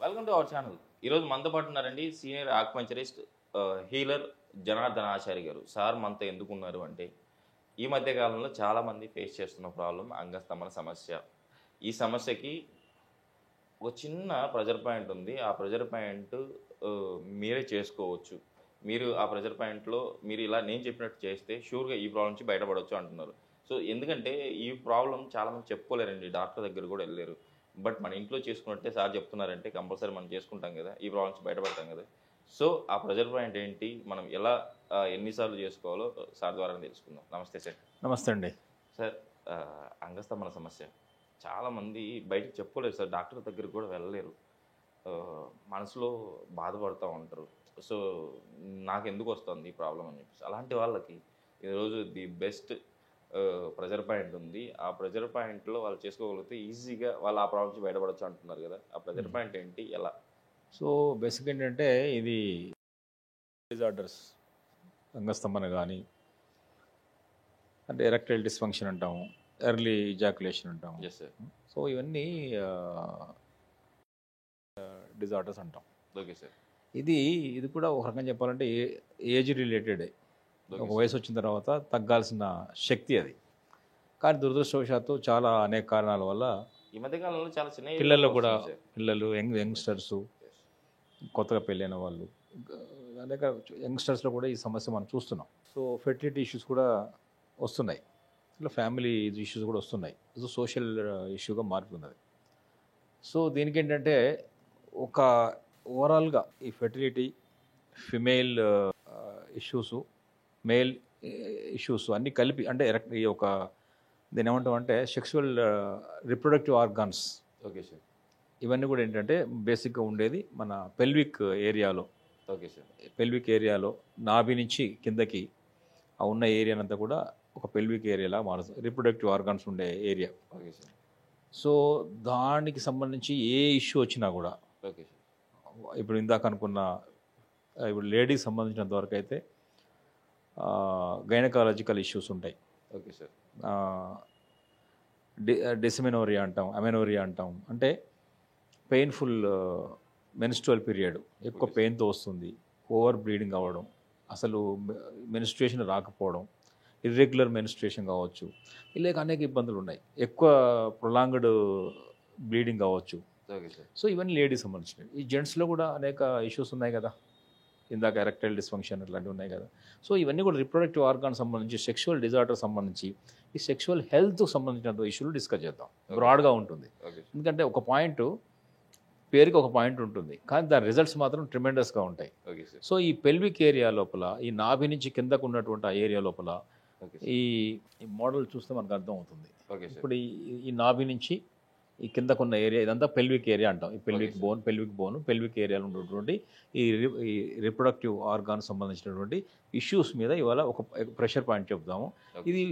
Welcome to our channel. ఈరోజు మనతో పాటు ఉన్నారండి senior acupuncturist healer Janardhan Achari గారు. సార్ మనతో ఎందుకు ఉన్నారు అంటే ఈ మధ్య కాలంలో చాలామంది ఫేస్ చేస్తున్న ప్రాబ్లం అంగస్తంభన సమస్య. ఈ సమస్యకి ఒక చిన్న ప్రెజర్ పాయింట్ ఉంది. ఆ ప్రెజర్ పాయింట్ మీరే చేసుకోవచ్చు. మీరు ఆ ప్రెజర్ పాయింట్లో మీరు ఇలా నేను చెప్పినట్టు చేస్తే షూర్గా ఈ ప్రాబ్లం నుంచి బయటపడవచ్చు అంటున్నారు. సో ఎందుకంటే ఈ ప్రాబ్లం చాలామంది చెప్పుకోలేరండి, డాక్టర్ దగ్గర కూడా వెళ్ళలేరు. బట్ మన ఇంట్లో చేసుకున్నట్టే సార్ చెప్తున్నారంటే కంపల్సరీ మనం చేసుకుంటాం కదా, ఈ ప్రాబ్లం నుంచి బయటపడతాం కదా. సో ఆ ప్రెజర్ పాయింట్ ఏంటి, మనం ఎలా ఎన్నిసార్లు చేసుకోవాలో సార్ ద్వారా తెలుసుకుందాం. నమస్తే సార్. నమస్తే అండి. సార్, అంగస్తంభన సమస్య చాలామంది బయటకు చెప్పుకోలేరు సార్, డాక్టర్ దగ్గరికి కూడా వెళ్ళలేరు. మనసులో బాధపడుతూ ఉంటారు. సో నాకు ఎందుకు వస్తుంది ఈ ప్రాబ్లం అని చెప్పేసి అలాంటి వాళ్ళకి ఈరోజు ది బెస్ట్ ప్రెజర్ పాయింట్ ఉంది. ఆ ప్రెజర్ పాయింట్లో వాళ్ళు చేసుకోగలిగితే ఈజీగా వాళ్ళు ఆ ప్రాబ్లం నుంచి బయటపడవచ్చు అంటున్నారు కదా. ఆ ప్రెజర్ పాయింట్ ఏంటి, ఎలా? సో బేసిక్ ఏంటంటే ఇది డిజార్డర్స్, అంగస్తంభన కానీ అంటే ఎరెక్టైల్ డిస్ఫంక్షన్ అంటాము, ఎర్లీ ఇజాకులేషన్ అంటాము. Yes sir. సో ఇవన్నీ డిజార్డర్స్ అంటాం. Okay sir. ఇది కూడా ఒక రకంగా చెప్పాలంటే ఏజ్ రిలేటెడే. ఒక వయసు వచ్చిన తర్వాత తగ్గాల్సిన శక్తి అది. కానీ దురదృష్టవశాత్తు చాలా అనేక కారణాల వల్ల ఈ మధ్య కాలంలో చాలా చిన్న పిల్లల్లో కూడా యంగ్స్టర్స్, కొత్తగా పెళ్ళైన వాళ్ళు, అనేక యంగ్స్టర్స్లో కూడా ఈ సమస్య మనం చూస్తున్నాం. సో ఫెర్టిలిటీ ఇష్యూస్ కూడా వస్తున్నాయి, ఇలా ఫ్యామిలీ ఇష్యూస్ కూడా వస్తున్నాయి. సో సోషల్ ఇష్యూగా మారుతున్నది. సో దీనికి ఏంటంటే ఒక ఓవరాల్గా ఈ fertility, female issues, male issues అన్నీ కలిపి అంటే ఈ ఒక దీని ఏమంటాం అంటే sexual reproductive organs. Okay sir. ఇవన్నీ కూడా ఏంటంటే బేసిక్గా ఉండేది మన పెల్విక్ ఏరియాలో. Okay sir. పెల్విక్ ఏరియాలో నాభి నుంచి కిందకి ఆ ఉన్న ఏరియానంతా కూడా ఒక పెల్విక్ ఏరియాలా మారుతుంది, రిప్రొడక్టివ్ ఆర్గాన్స్ ఉండే ఏరియా. Okay sir. సో దానికి సంబంధించి ఏ ఇష్యూ వచ్చినా కూడా, ఓకే సార్, ఇప్పుడు ఇందాక అనుకున్న ఇప్పుడు లేడీకి సంబంధించినంత వరకు అయితే గైనకాలజికల్ ఇష్యూస్ ఉంటాయి. Okay sir. డిస్మెనోరియా అంటాం, అమెనోరియా అంటాం. అంటే పెయిన్ఫుల్ మెన్స్ట్రువల్ పీరియడ్, ఎక్కువ పెయిన్తో వస్తుంది, ఓవర్ బ్లీడింగ్ అవ్వడం, అసలు మెన్స్ట్రుయేషన్ రాకపోవడం, ఇర్రెగ్యులర్ మెన్స్ట్రుయేషన్ కావచ్చు, ఇలాగ అనేక ఇబ్బందులు ఉన్నాయి. ఎక్కువ ప్రొలాంగ్డ్ బ్లీడింగ్ కావచ్చు. Okay sir. సో ఇవన్నీ లేడీస్ సంబంధించినవి. ఈ జెంట్స్లో కూడా అనేక ఇష్యూస్ ఉన్నాయి కదా, ఇందాక ఎరెక్టైల్ డిస్ఫంక్షన్ అట్లాంటివి ఉన్నాయి కదా. సో ఇవన్నీ కూడా రిప్రొడక్టివ్ ఆర్గాన్ సంబంధించి, సెక్షువల్ డిజార్డర్ సంబంధించి, ఈ సెక్షువల్ హెల్త్ సంబంధించిన ఇష్యూలు డిస్కస్ చేద్దాం. బ్రాడ్గా ఉంటుంది, ఎందుకంటే ఒక పాయింట్, పేరుకి ఒక పాయింట్ ఉంటుంది, కానీ దాని రిజల్ట్స్ మాత్రం ట్రిమెండస్గా ఉంటాయి. సో ఈ పెల్విక్ ఏరియా లోపల, ఈ నాభి నుంచి కిందకు ఉన్నటువంటి ఆ ఏరియా లోపల ఈ మోడల్ చూస్తే మనకు అర్థం అవుతుంది. ఇప్పుడు ఈ నాభి నుంచి ఈ కిందకున్న ఏరియా ఇదంతా పెల్విక్ ఏరియా అంటాం. ఈ పెల్విక్ బోన్, పెల్విక్ ఏరియాలో ఉన్నటువంటి ఈ రిప్రొడక్టివ్ ఆర్గాన్ సంబంధించినటువంటి ఇష్యూస్ మీద ఇవాళ ఒక ప్రెషర్ పాయింట్ చెప్తాము. ఇది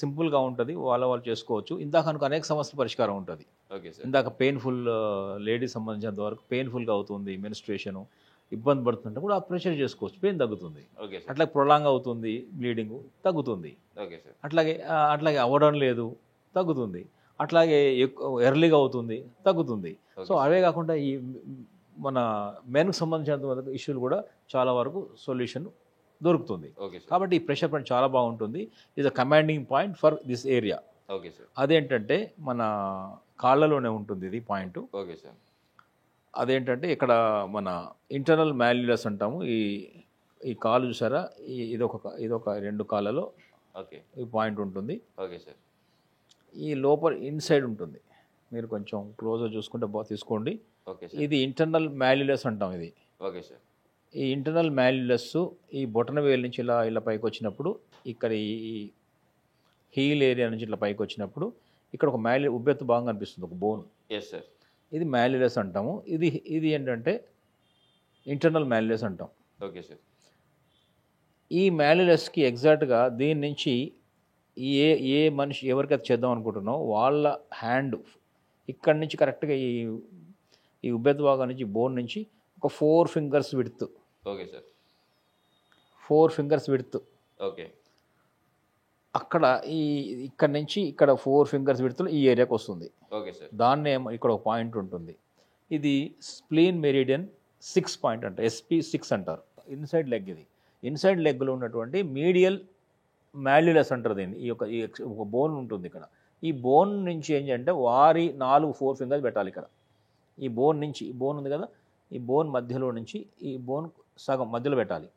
సింపుల్గా ఉంటుంది, వాళ్ళు చేసుకోవచ్చు. ఇందాక అనుకు అనేక సమస్యల పరిష్కారం ఉంటుంది. ఇందాక పెయిన్ఫుల్ లేడీస్ సంబంధించినంత వరకు పెయిన్ఫుల్గా అవుతుంది, మెన్స్ట్రుయేషన్ ఇబ్బంది పడుతుంటే కూడా ఆ ప్రెషర్ చేసుకోవచ్చు, పెయిన్ తగ్గుతుంది. అట్లాగే ప్రొలాంగ్ అవుతుంది, బ్లీడింగ్ తగ్గుతుంది. అట్లాగే అవ్వడం లేదు, తగ్గుతుంది. అట్లాగే ఎర్లీగా అవుతుంది, తగ్గుతుంది. సో అవే కాకుండా ఈ మన మెన్కి సంబంధించినంత ఇష్యూలు కూడా చాలా వరకు సొల్యూషన్ దొరుకుతుంది. కాబట్టి ఈ ప్రెషర్ పాయింట్ చాలా బాగుంటుంది. ఇది commanding point for this area. అదేంటంటే మన కాళ్ళలోనే ఉంటుంది ఇది పాయింట్. అదేంటంటే ఇక్కడ మన ఇంటర్నల్ మాల్యులస్ అంటాము. ఈ కాలు చూసారా, ఇదొక రెండు కాళ్ళలో ఈ పాయింట్ ఉంటుంది. ఈ లోపల ఇన్సైడ్ ఉంటుంది, మీరు కొంచెం క్లోజ్గా చూసుకుంటే తీసుకోండి. ఇది ఇంటర్నల్ మాల్యులస్ అంటాం. ఇది ఈ ఇంటర్నల్ మాల్యులస్ ఈ బొటన వేలు నుంచి ఇలా పైకి వచ్చినప్పుడు, ఇక్కడ ఈ హీల్ ఏరియా నుంచి ఇట్లా పైకి వచ్చినప్పుడు ఇక్కడ ఒక ఉబ్బెత్తు భాగం కనిపిస్తుంది, ఒక బోన్. ఇది మాల్యులస్ అంటాము. ఇది ఏంటంటే ఇంటర్నల్ మాల్యులస్ అంటాం. ఈ మాల్యులస్కి ఎగ్జాక్ట్గా దీని నుంచి ఏ మనిషి ఎవరికైతే చేద్దాం అనుకుంటున్నామో వాళ్ళ హ్యాండ్ ఇక్కడి నుంచి కరెక్ట్గా ఈ ఉబ్బెత్తు భాగం నుంచి బోన్ నుంచి ఒక 4 fingers విడ్త్. 4 fingers width. అక్కడ ఇక్కడ నుంచి ఇక్కడ 4 fingers విడ్త్లో ఈ ఏరియాకి వస్తుంది. దాన్నే ఇక్కడ ఒక పాయింట్ ఉంటుంది. ఇది స్ప్లీన్ మెరిడియన్ 6 పాయింట్ అంటారు, SP6 అంటారు. ఇన్సైడ్ లెగ్ ఇది. ఇన్సైడ్ లెగ్లో ఉన్నటువంటి మీడియల్ మాల్యులస్ అంటారు దీన్ని. ఒక బోన్ ఉంటుంది ఇక్కడ. ఈ బోన్ నుంచి ఏంటంటే వారి 4 ఫింగర్స్ పెట్టాలి ఇక్కడ. ఈ బోన్ నుంచి, ఈ బోన్ ఉంది కదా, ఈ బోన్ మధ్యలో నుంచి ఈ బోన్ సగం మధ్యలో పెట్టాలి.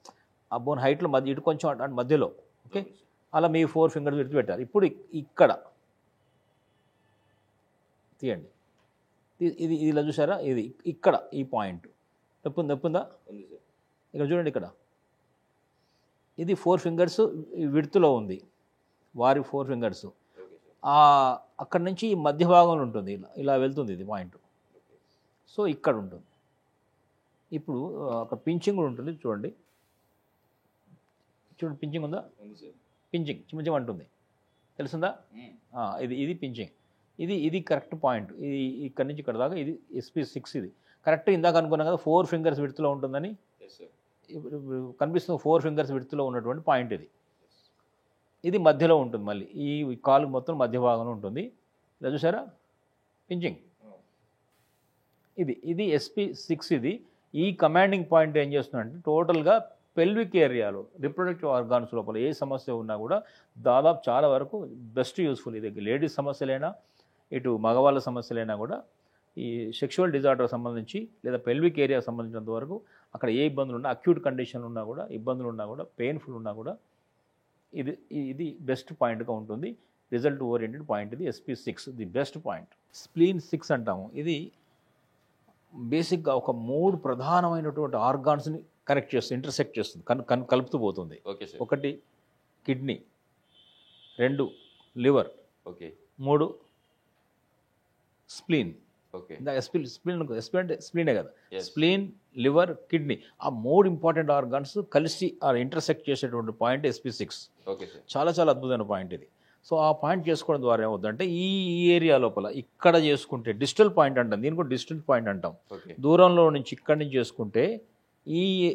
ఆ బోన్ హైట్లో మధ్య ఇటు కొంచెం అంటే మధ్యలో. ఓకే, అలా మీ 4 ఫింగర్స్ విడిచి పెట్టాలి. ఇప్పుడు ఇక్కడ తీయండి. ఇది ఇలా చూసారా, ఇది ఇక్కడ ఈ పాయింట్ నొప్పుందా? ఇక్కడ చూడండి, ఇక్కడ ఇది 4 ఫింగర్స్ విడుతులో ఉంది, వారి 4 ఫింగర్స్. అక్కడ నుంచి ఈ మధ్య భాగంలో ఉంటుంది, ఇలా వెళ్తుంది ఇది పాయింట్. సో ఇక్కడ ఉంటుంది. ఇప్పుడు అక్కడ పించింగ్ కూడా ఉంటుంది, చూడండి పించింగ్ ఉందా? పించింగ్ చిమ్మ అంటుంది, తెలుస్తుందా? ఇది పించింగ్. ఇది కరెక్ట్ పాయింట్. ఇది ఇక్కడ నుంచి ఇక్కడ దాకా ఇది SP6. ఇది కరెక్ట్ ఇందాక అనుకున్నాం కదా 4 ఫింగర్స్ విడుతులో ఉంటుందని. ఇప్పుడు కనిపిస్తున్న 4 ఫింగర్స్ విడుతులో ఉన్నటువంటి పాయింట్ ఇది. ఇది మధ్యలో ఉంటుంది, మళ్ళీ ఈ కాలు మొత్తం మధ్య భాగంలో ఉంటుంది. ఇలా చూసారా పించింగ్. ఇది SP6. ఇది ఈ కమాండింగ్ పాయింట్ ఏం చేస్తుందంటే టోటల్గా పెల్విక్ ఏరియాలో రిప్రొడక్టివ్ ఆర్గాన్స్ లోపల ఏ సమస్య ఉన్నా కూడా దాదాపు చాలా వరకు బెస్ట్ యూస్ఫుల్. ఇది లేడీస్ సమస్యలైనా ఇటు మగవాళ్ళ సమస్యలైనా కూడా ఈ సెక్షువల్ డిజార్డర్ సంబంధించి లేదా పెల్విక్ ఏరియా సంబంధించినంత వరకు అక్కడ ఏ ఇబ్బందులు ఉన్నా, అక్యూట్ కండిషన్లు ఉన్నా కూడా, ఇబ్బందులు ఉన్నా కూడా, పెయిన్ఫుల్ ఉన్నా కూడా ఇది బెస్ట్ పాయింట్గా ఉంటుంది. రిజల్ట్ ఓరియంటెడ్ పాయింట్ ఇది SP6, the best point. Spleen 6 అంటాము. ఇది బేసిక్గా ఒక 3 ప్రధానమైనటువంటి ఆర్గాన్స్ని కనెక్ట్ చేస్తుంది, ఇంటర్సెక్ట్ చేస్తుంది, కలుపుతూ పోతుంది. Okay sir. 1 kidney, 2 liver, okay, 3 spleen. Okay, spleen అంటే స్ప్లీనే కదా. స్ప్లీన్, లివర్, కిడ్నీ, ఆ 3 ఇంపార్టెంట్ ఆర్గాన్స్ కలిసి ఇంటర్సెక్ట్ చేసేటువంటి పాయింట్ SP6. Okay sir. చాలా చాలా అద్భుతమైన పాయింట్ ఇది. సో ఆ పాయింట్ చేసుకోవడం ద్వారా ఏమవుతుందంటే ఈ ఏరియా లోపల ఇక్కడ చేసుకుంటే డిజిటల్ పాయింట్ అంటాం, దీని కూడా డిజిటల్ పాయింట్ అంటాం. దూరంలో నుంచి ఇక్కడి నుంచి చేసుకుంటే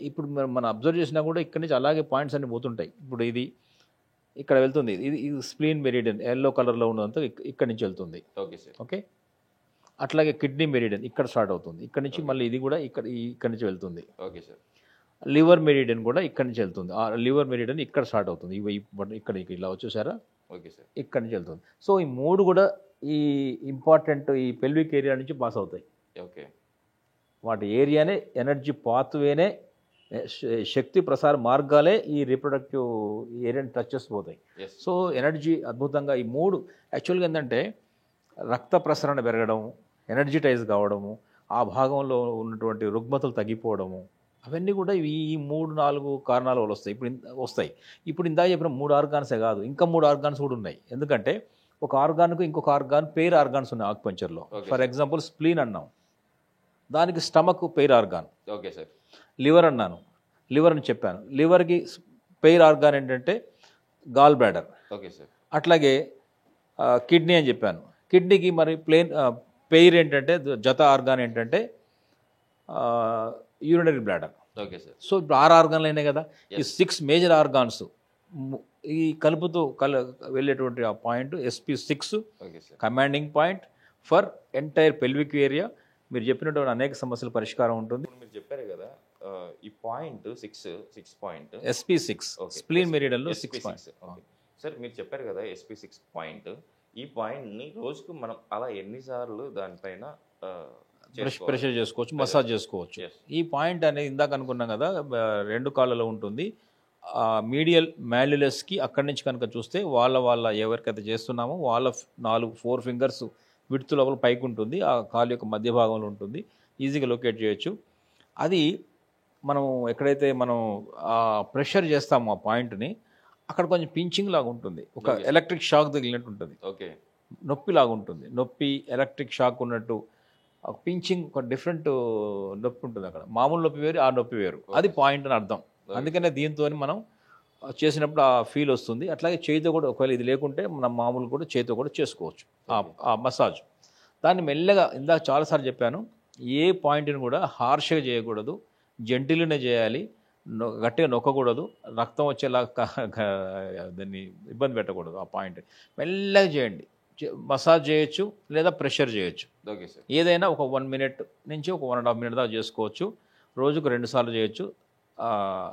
ఇప్పుడు మనం అబ్జర్వ్ చేసినా కూడా ఇక్కడి నుంచి అలాగే పాయింట్స్ అన్ని పోతుంటాయి. ఇప్పుడు ఇది ఇక్కడ వెళ్తుంది, ఇది స్ప్లీన్ మెరిడియన్ ఎల్లో కలర్లో ఉన్నదంతా ఇక్కడి నుంచి వెళ్తుంది. Okay sir. ఓకే, అట్లాగే కిడ్నీ మెరిడియన్ ఇక్కడ స్టార్ట్ అవుతుంది, ఇక్కడ నుంచి మళ్ళీ ఇది కూడా ఇక్కడి నుంచి వెళ్తుంది. Okay sir. లివర్ మెరిడియన్ కూడా ఇక్కడి నుంచి వెళ్తుంది. ఆ లివర్ మెరిడియన్ ఇక్కడ స్టార్ట్ అవుతుంది, ఇక్కడ ఇలా వచ్చేసారా, ఓకే సార్, ఇక్కడి నుంచి వెళ్తుంది. సో ఈ 3 కూడా ఈ ఇంపార్టెంట్ ఈ పెల్విక్ ఏరియా నుంచి పాస్ అవుతాయి. ఓకే, వాటి ఏరియానే, ఎనర్జీ పాత్వేనే, శక్తి ప్రసార మార్గాలే ఈ రిప్రొడక్టివ్ ఏరియాని టచ్ చేసి పోతాయి. సో ఎనర్జీ అద్భుతంగా ఈ 3 యాక్చువల్గా ఏంటంటే రక్త ప్రసరణ పెరగడం, ఎనర్జిటైజ్ కావడము, ఆ భాగంలో ఉన్నటువంటి రుగ్మతలు తగ్గిపోవడము, అవన్నీ కూడా ఈ 3-4 కారణాల వల్ల వస్తాయి. ఇప్పుడు ఇందాక చెప్పిన 3 ఆర్గాన్సే కాదు, ఇంకా 3 ఆర్గాన్స్ కూడా ఉన్నాయి. ఎందుకంటే ఒక ఆర్గాన్కు ఇంకొక ఆర్గాన్ పెయిర్ ఆర్గాన్స్ ఉన్నాయి ఆక్యుపంక్చర్లో. ఫర్ ఎగ్జాంపుల్ స్ప్లీన్ అన్నాం, దానికి stomach pair organ. Okay sir. Liver అన్నాను, లివర్ అని చెప్పాను, లివర్కి పెయిర్ ఆర్గాన్ ఏంటంటే గాల్ బ్లాడర్. Okay sir. అట్లాగే కిడ్నీ అని చెప్పాను, కిడ్నీకి మరి పెయిర్ ఏంటంటే జత ఆర్గాన్ ఏంటంటే urinary bladder. Okay sir. So ఇప్పుడు 6 ఆర్గాన్లు అయినాయి కదా. ఈ 6 మేజర్ ఆర్గాన్స్ ఈ కలుపుతూ వెళ్ళేటువంటి ఆ point SP6 commanding point for entire pelvic area. మీరు చెప్పినటువంటి అనేక సమస్యల పరిష్కారం ఉంటుంది. మీరు చెప్పారు కదా ఈ పాయింట్ 6 పాయింట్ SP6 స్ప్లీన్ మెరిడియన్లో 6 పాయింట్. సార్ మీరు చెప్పారు కదా SP6 పాయింట్, ఈ పాయింట్ని రోజుకు మనం అలా ఎన్నిసార్లు దానిపైన ప్రెషర్ చేసుకోవచ్చు, మసాజ్ చేసుకోవచ్చు. ఈ పాయింట్ అనేది ఇందాక అనుకున్నాం కదా 2 కాళ్ళలో ఉంటుంది. మీడియల్ మాల్యులస్కి అక్కడి నుంచి కనుక చూస్తే వాళ్ళ ఎవరికైతే చేస్తున్నామో వాళ్ళ 4 ఫింగర్స్ విడ్త్ లోపల పైకి ఉంటుంది, ఆ కాలు యొక్క మధ్య భాగంలో ఉంటుంది, ఈజీగా లొకేట్ చేయొచ్చు. అది మనం ఎక్కడైతే మనం ప్రెషర్ చేస్తామో ఆ పాయింట్ని అక్కడ కొంచెం పించింగ్ లాగా ఉంటుంది, ఒక ఎలక్ట్రిక్ షాక్ తగిలినట్టు ఉంటుంది. ఓకే, నొప్పి లాగా ఉంటుంది, నొప్పి ఎలక్ట్రిక్ షాక్ ఉన్నట్టు పించింగ్ ఒక డిఫరెంట్ నొప్పి ఉంటుంది. అక్కడ మామూలు నొప్పి వేరు, ఆ నొప్పి వేరు, అది పాయింట్ అని అర్థం. అందుకనే దీంతో మనం చేసినప్పుడు ఆ ఫీల్ వస్తుంది. అట్లాగే చేతితో కూడా ఒకవేళ ఇది లేకుంటే మనం మామూలు కూడా చేతితో కూడా చేసుకోవచ్చు ఆ మసాజ్. దాన్ని మెల్లగా ఇందాక చాలాసార్లు చెప్పాను, ఏ పాయింట్ని కూడా హార్ష్గా చేయకూడదు, జెంటిల్గానే చేయాలి, గట్టిగా నొక్కకూడదు, రక్తం వచ్చేలా దాన్ని ఇబ్బంది పెట్టకూడదు. ఆ పాయింట్ మెల్లగా చేయండి, మసాజ్ చేయొచ్చు లేదా ప్రెషర్ చేయొచ్చు. Okay sir. ఏదైనా ఒక 1 మినిట్ నుంచి ఒక 1.5 మినిట్ దాకా చేసుకోవచ్చు. రోజుకు 2 సార్లు చేయొచ్చు.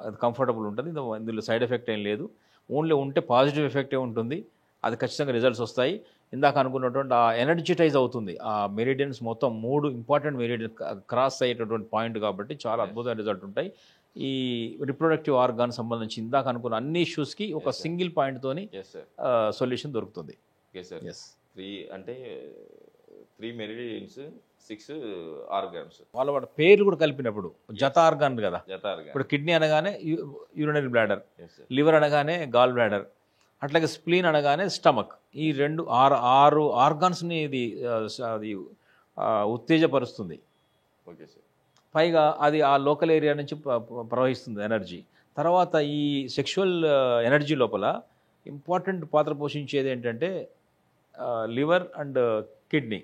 అది కంఫర్టబుల్ ఉంటుంది. ఇందులో సైడ్ ఎఫెక్ట్ ఏం లేదు. ఓన్లీ ఉంటే పాజిటివ్ ఎఫెక్టే ఉంటుంది. అది ఖచ్చితంగా రిజల్ట్స్ వస్తాయి. ఇందాక అనుకున్నటువంటి ఆ ఎనర్జిటైజ్ అవుతుంది. ఆ మెరిడియన్స్ మొత్తం 3 ఇంపార్టెంట్ మెరిడియన్ క్రాస్ అయ్యేటటువంటి పాయింట్ కాబట్టి చాలా అద్భుతమైన రిజల్ట్ ఉంటాయి. ఈ రిప్రొడక్టివ్ ఆర్గాన్ సంబంధించి ఇందాక అనుకున్న అన్ని ఇష్యూస్కి ఒక సింగిల్ పాయింట్తోని సొల్యూషన్ దొరుకుతుంది. Okay sir. Yes. 3 meridians, 6 organs. వాళ్ళ పేర్లు కూడా కలిపినప్పుడు జత ఆర్గాన్ కదా. ఇప్పుడు కిడ్నీ అనగానే యూరినరీ బ్లాడర్, లివర్ అనగానే గాల్ బ్లాడర్, అట్లాగే స్ప్లీన్ అనగానే స్టమక్. ఈ 6 ఆర్గాన్స్ని ఇది అది ఉత్తేజపరుస్తుంది. Okay sir. పైగా అది ఆ లోకల్ ఏరియా నుంచి ప్రవహిస్తుంది ఎనర్జీ. తర్వాత ఈ సెక్షువల్ ఎనర్జీ లోపల ఇంపార్టెంట్ పాత్ర పోషించేది ఏంటంటే లివర్ అండ్ కిడ్నీ.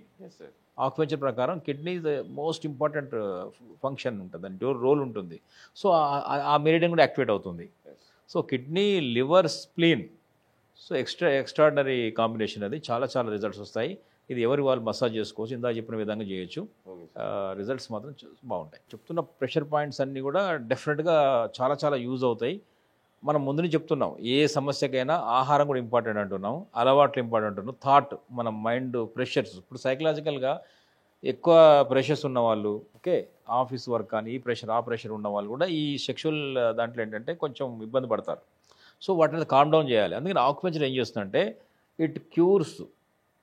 ఆక్యుపెంచర్ ప్రకారం kidney the most important function ఉంటుంది, దాని రోల్ ఉంటుంది. సో ఆ మెరిడియన్ కూడా యాక్టివేట్ అవుతుంది. So kidney, liver, spleen, so extraordinary combination. అది చాలా చాలా రిజల్ట్స్ వస్తాయి. ఇది ఎవరి వాళ్ళు మసాజ్ చేసుకోవచ్చు, ఇందాక చెప్పిన విధంగా చేయొచ్చు. రిజల్ట్స్ మాత్రం బాగుంటాయి. చెప్తున్న ప్రెషర్ పాయింట్స్ అన్నీ కూడా డెఫినెట్గా చాలా చాలా యూజ్ అవుతాయి. మనం ముందు చెప్తున్నాం ఏ సమస్యకైనా ఆహారం కూడా ఇంపార్టెంట్ అంటున్నాం, అలవాట్లు ఇంపార్టెంట్ అంటున్నాం, థాట్, మన మైండ్ ప్రెషర్స్. ఇప్పుడు సైకలాజికల్గా ఎక్కువ ప్రెషర్స్ ఉన్నవాళ్ళు, ఓకే, ఆఫీస్ వర్క్ కానీ ఈ ప్రెషర్ ఆ ప్రెషర్ ఉన్న వాళ్ళు కూడా ఈ సెక్షువల్ దాంట్లో ఏంటంటే కొంచెం ఇబ్బంది పడతారు. సో వాటిని కామ్ డౌన్ చేయాలి. అందుకని ఆక్యుపెంచర్ ఏం చేస్తుందంటే it cures,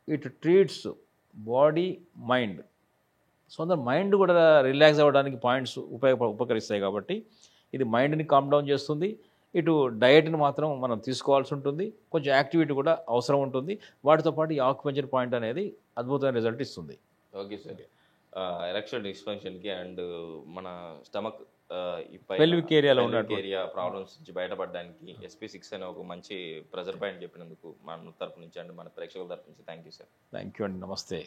it treats body, mind. So అందులో మైండ్ కూడా రిలాక్స్ అవ్వడానికి పాయింట్స్ ఉపకరిస్తాయి కాబట్టి ఇది మైండ్ని కామ్ డౌన్ చేస్తుంది. ఇటు డయట్ని మాత్రం మనం తీసుకోవాల్సి ఉంటుంది, కొంచెం యాక్టివిటీ కూడా అవసరం ఉంటుంది. వాటితో పాటు ఈ ఆక్యుపెంచర్ పాయింట్ అనేది అద్భుతమైన రిజల్ట్ ఇస్తుంది. Okay sir. ఎరెక్షన్ డిస్ఫంక్షన్కి అండ్ మన స్టమక్ పెల్విక్ ఏరియాలో ఉన్న ఏరియా ప్రాబ్లమ్స్ నుంచి బయటపడడానికి SP6 అనే ఒక మంచి ప్రెజర్ పాయింట్ చెప్పినందుకు మన తరపు నుంచి అండ్ మన ప్రేక్షకుల తరపు నుంచి thank you sir. Thank you అండి. నమస్తే.